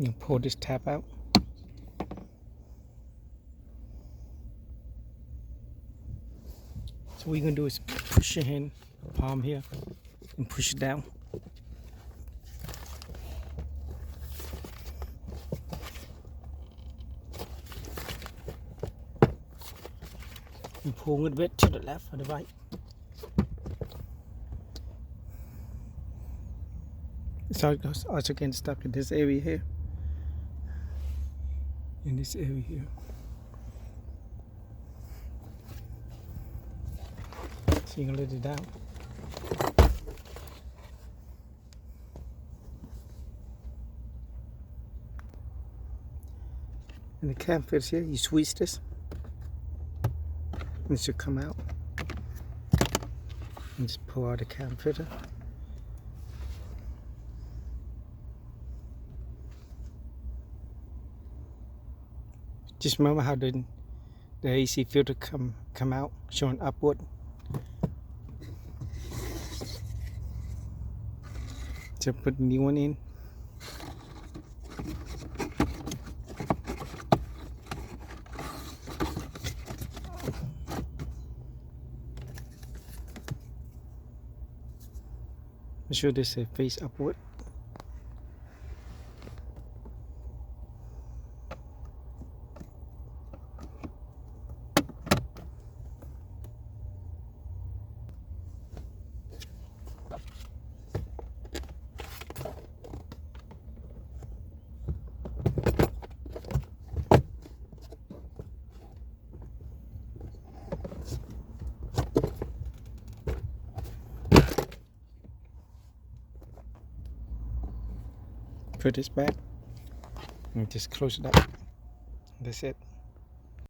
You pull this tab out. So what you're gonna do is push your hand, palm here, and push it down. And pull a little bit to the left or the right. So it goes also getting stuck in this area here. In this area here. So you can let it down. And the cam fits here, you squeeze this. And it should come out. And just pull out the cam fitter. Just remember how the AC filter come out, showing upward. So put the new one in. Make sure this face upward. Put this back and just close it up. That's it.